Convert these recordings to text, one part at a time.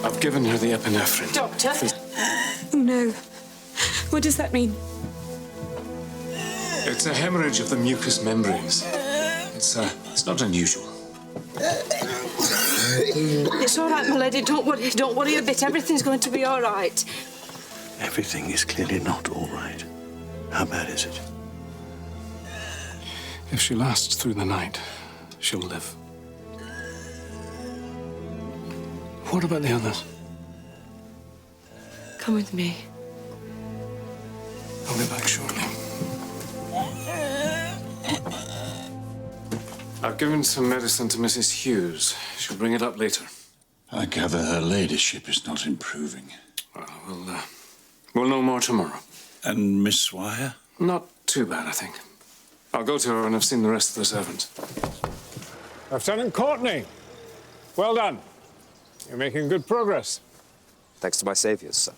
I've given her the epinephrine. Doctor? No. What does that mean? It's a hemorrhage of the mucous membranes. It's not unusual. It's all right, my lady. Don't worry a bit. Everything's going to be all right. Everything is clearly not all right. How bad is it? If she lasts through the night, she'll live. What about the others? Come with me. I'll be back shortly. I've given some medicine to Mrs. Hughes. She'll bring it up later. I gather her ladyship is not improving. Well, we'll know more tomorrow. And Miss Swire? Not too bad, I think. I'll go to her when I've seen the rest of the servants. Lieutenant Courtney, well done. You're making good progress. Thanks to my saviours, sir.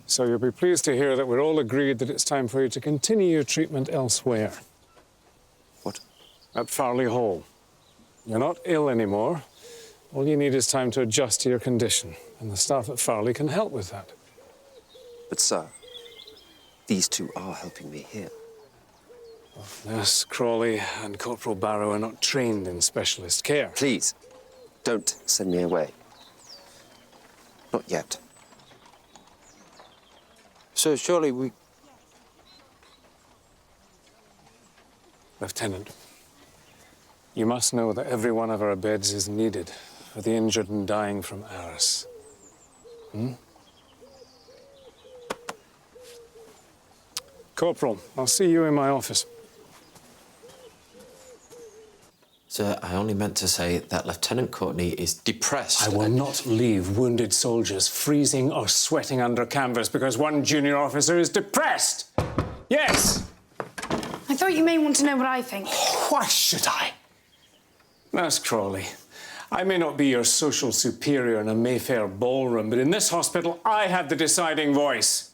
So you'll be pleased to hear that we're all agreed that it's time for you to continue your treatment elsewhere. What? At Farley Hall. You're not ill anymore. All you need is time to adjust to your condition, and the staff at Farley can help with that. But, sir, these two are helping me here. Nurse Crawley and Corporal Barrow are not trained in specialist care. Please, don't send me away. Not yet. So surely we... Lieutenant, you must know that every one of our beds is needed for the injured and dying from ARS. Corporal, I'll see you in my office. Sir, I only meant to say that Lieutenant Courtney is depressed. I will not leave wounded soldiers freezing or sweating under canvas because one junior officer is depressed. Yes! I thought you may want to know what I think. Why should I? Nurse Crawley, I may not be your social superior in a Mayfair ballroom, but in this hospital, I have the deciding voice.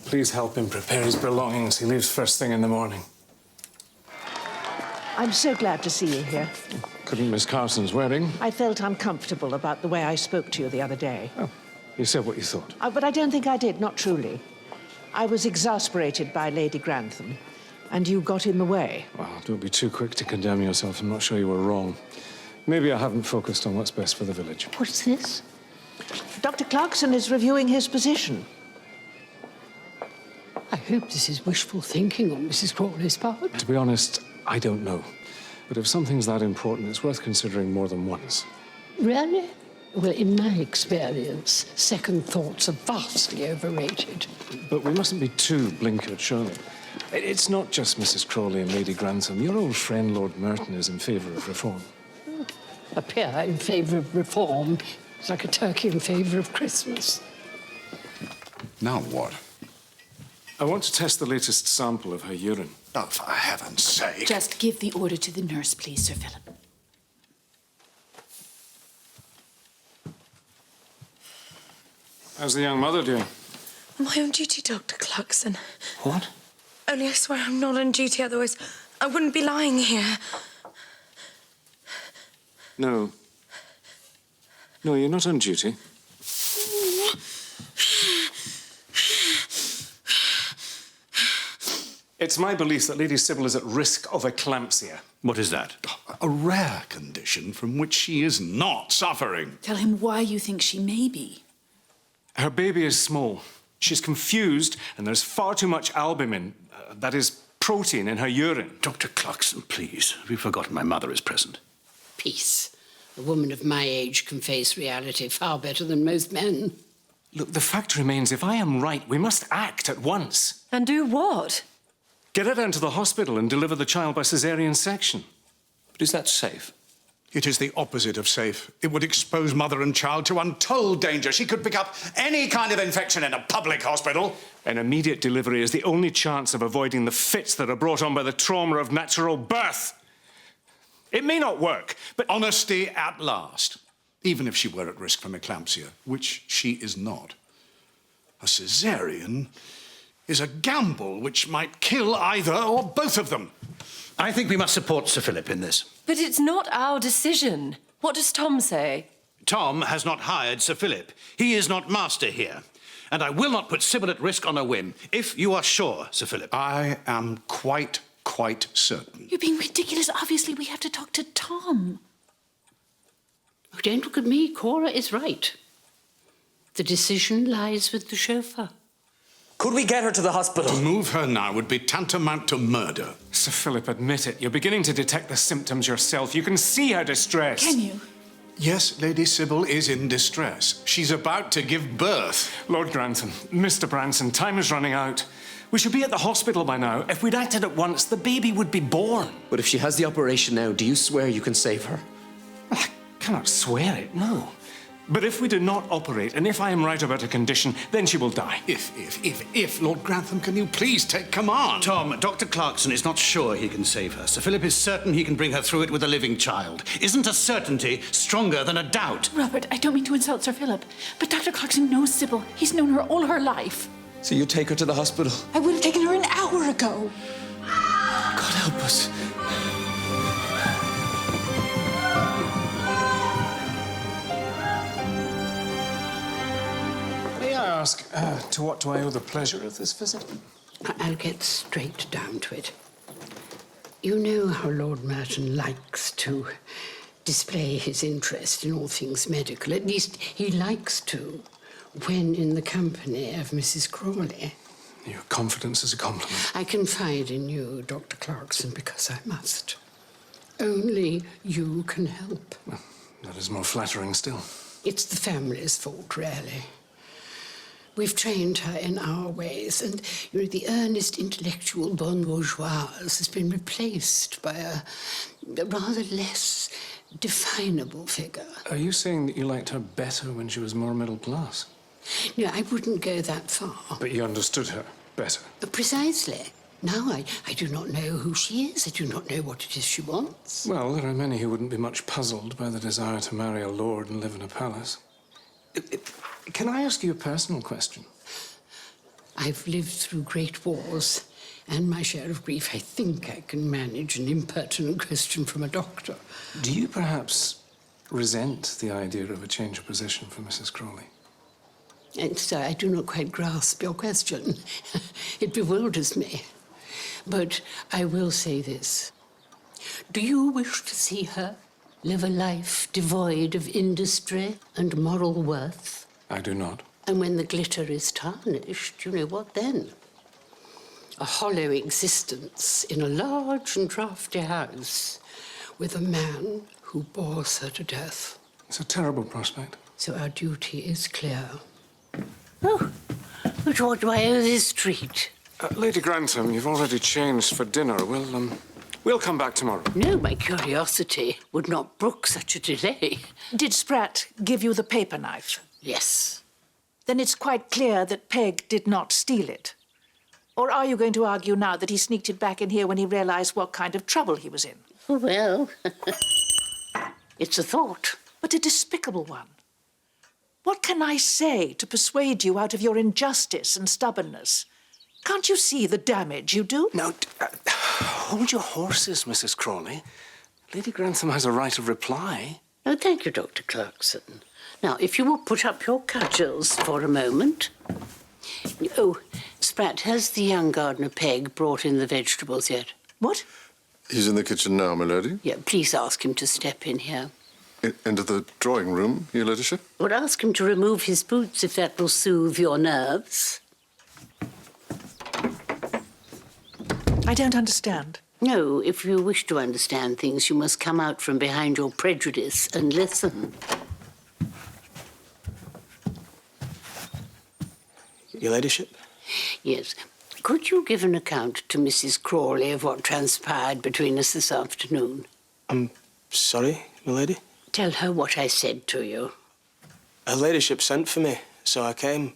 Please help him prepare his belongings. He leaves first thing in the morning. I'm so glad to see you here. Couldn't miss Carson's wedding. I felt uncomfortable about the way I spoke to you the other day. Oh, you said what you thought. But I don't think I did, not truly. I was exasperated by Lady Grantham, and you got in the way. Well, don't be too quick to condemn yourself. I'm not sure you were wrong. Maybe I haven't focused on what's best for the village. What's this? Dr. Clarkson is reviewing his position. I hope this is wishful thinking on Mrs. Crawley's part. To be honest, I don't know. But if something's that important, it's worth considering more than once. Really? Well, in my experience, second thoughts are vastly overrated. But we mustn't be too blinkered, surely. It's not just Mrs. Crawley and Lady Grantham. Your old friend, Lord Merton, is in favour of reform. A peer in favour of reform is like a turkey in favour of Christmas. Now what? I want to test the latest sample of her urine. Oh, for heaven's sake. Just give the order to the nurse, please, Sir Philip. How's the young mother doing? Am I on duty, Dr. Clarkson? What? Only I swear I'm not on duty, otherwise I wouldn't be lying here. No. No, you're not on duty. It's my belief that Lady Sybil is at risk of eclampsia. What is that? A rare condition from which she is not suffering. Tell him why you think she may be. Her baby is small. She's confused, and there's far too much albumin, that is, protein, in her urine. Dr. Clarkson, please. We've forgotten my mother is present. Peace. A woman of my age can face reality far better than most men. Look, the fact remains, if I am right, we must act at once. And do what? Get her down to the hospital and deliver the child by caesarean section. But is that safe? It is the opposite of safe. It would expose mother and child to untold danger. She could pick up any kind of infection in a public hospital. An immediate delivery is the only chance of avoiding the fits that are brought on by the trauma of natural birth. It may not work, but... Honesty at last. Even if she were at risk from eclampsia, which she is not. A caesarean is a gamble which might kill either or both of them. I think we must support Sir Philip in this. But it's not our decision. What does Tom say? Tom has not hired Sir Philip. He is not master here. And I will not put Sybil at risk on a whim, if you are sure, Sir Philip. I am quite certain. You're being ridiculous. Obviously, we have to talk to Tom. Oh, don't look at me. Cora is right. The decision lies with the chauffeur. Could we get her to the hospital? To move her now would be tantamount to murder. Sir Philip, admit it. You're beginning to detect the symptoms yourself. You can see her distress. Can you? Yes, Lady Sybil is in distress. She's about to give birth. Lord Grantham, Mr. Branson, time is running out. We should be at the hospital by now. If we'd acted at once, the baby would be born. But if she has the operation now, do you swear you can save her? Well, I cannot swear it, no. But if we do not operate, and if I am right about her condition, then she will die. If, Lord Grantham, can you please take command? Tom, Dr. Clarkson is not sure he can save her. Sir Philip is certain he can bring her through it with a living child. Isn't a certainty stronger than a doubt? Robert, I don't mean to insult Sir Philip, but Dr. Clarkson knows Sybil. He's known her all her life. So you take her to the hospital? I would have taken her an hour ago. God help us. May I ask, to what do I owe the pleasure of this visit? I'll get straight down to it. You know how Lord Merton likes to display his interest in all things medical. At least he likes to, when in the company of Mrs. Crawley. Your confidence is a compliment. I confide in you, Dr. Clarkson, because I must. Only you can help. Well, that is more flattering still. It's the family's fault, really. We've trained her in our ways, and the earnest intellectual bonne bourgeoise has been replaced by a rather less definable figure. Are you saying that you liked her better when she was more middle class? No, I wouldn't go that far. But you understood her better? Precisely. Now I do not know who she is. I do not know what it is she wants. Well, there are many who wouldn't be much puzzled by the desire to marry a lord and live in a palace. Can I ask you a personal question? I've lived through great wars and my share of grief. I think I can manage an impertinent question from a doctor. Do you perhaps resent the idea of a change of position for Mrs. Crawley? And so I do not quite grasp your question. It bewilders me. But I will say this. Do you wish to see her live a life devoid of industry and moral worth? I do not. And when the glitter is tarnished, you know what then? A hollow existence in a large and draughty house with a man who bores her to death. It's a terrible prospect. So our duty is clear. Oh, but what do I owe this treat? Lady Grantham, you've already changed for dinner. We'll come back tomorrow. No, my curiosity would not brook such a delay. Did Spratt give you the paper knife? Yes. Then it's quite clear that Peg did not steal it. Or are you going to argue now that he sneaked it back in here when he realised what kind of trouble he was in? Well, it's a thought. But a despicable one. What can I say to persuade you out of your injustice and stubbornness? Can't you see the damage you do? Now, hold your horses, Mrs. Crawley. Lady Grantham has a right of reply. Oh, thank you, Dr. Clarkson. Now, if you will put up your cudgels for a moment. Oh, Spratt, has the young gardener Peg brought in the vegetables yet? What? He's in the kitchen now, my lady. Yeah, please ask him to step in here. Into the drawing room, your ladyship? Or ask him to remove his boots if that will soothe your nerves. I don't understand. No, if you wish to understand things, you must come out from behind your prejudice and listen. Your ladyship? Yes. Could you give an account to Mrs. Crawley of what transpired between us this afternoon? I'm sorry, my lady? Tell her what I said to you. Her ladyship sent for me, so I came.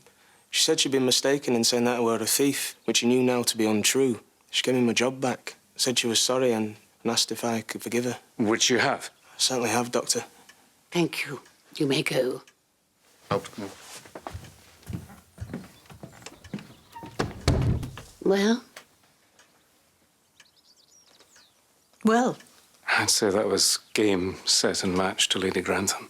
She said she'd been mistaken in saying that I were a thief, which she knew now to be untrue. She gave me my job back, said she was sorry and asked if I could forgive her. Which you have? I certainly have, Doctor. Thank you. You may go. Well? Well? I'd say that was game, set and match to Lady Grantham.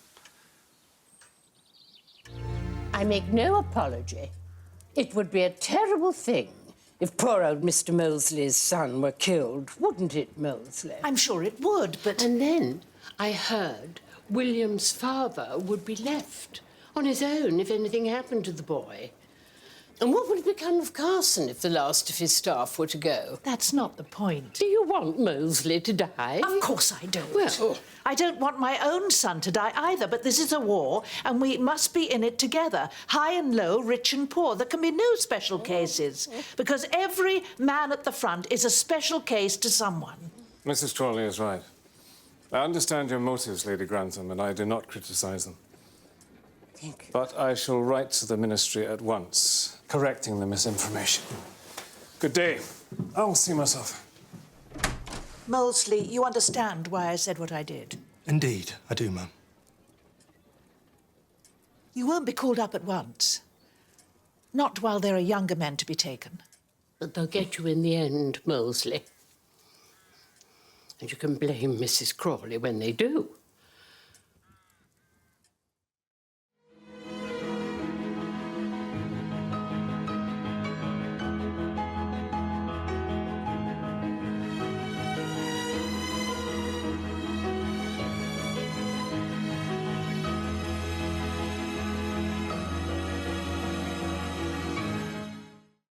I make no apology. It would be a terrible thing if poor old Mr. Molesley's son were killed, wouldn't it, Molesley? I'm sure it would, but... And then I heard William's father would be left on his own if anything happened to the boy. And what would become of Clarkson if the last of his staff were to go? That's not the point. Do you want Molesley to die? Of course I don't. Well... I don't want my own son to die either, but this is a war, and we must be in it together. High and low, rich and poor. There can be no special cases, because every man at the front is a special case to someone. Mrs. Crawley is right. I understand your motives, Lady Grantham, and I do not criticise them. Thank you. But I shall write to the Ministry at once, correcting the misinformation. Good day. I'll see myself. Molesley, you understand why I said what I did? Indeed, I do, ma'am. You won't be called up at once. Not while there are younger men to be taken. But they'll get you in the end, Molesley. And you can blame Mrs. Crawley when they do.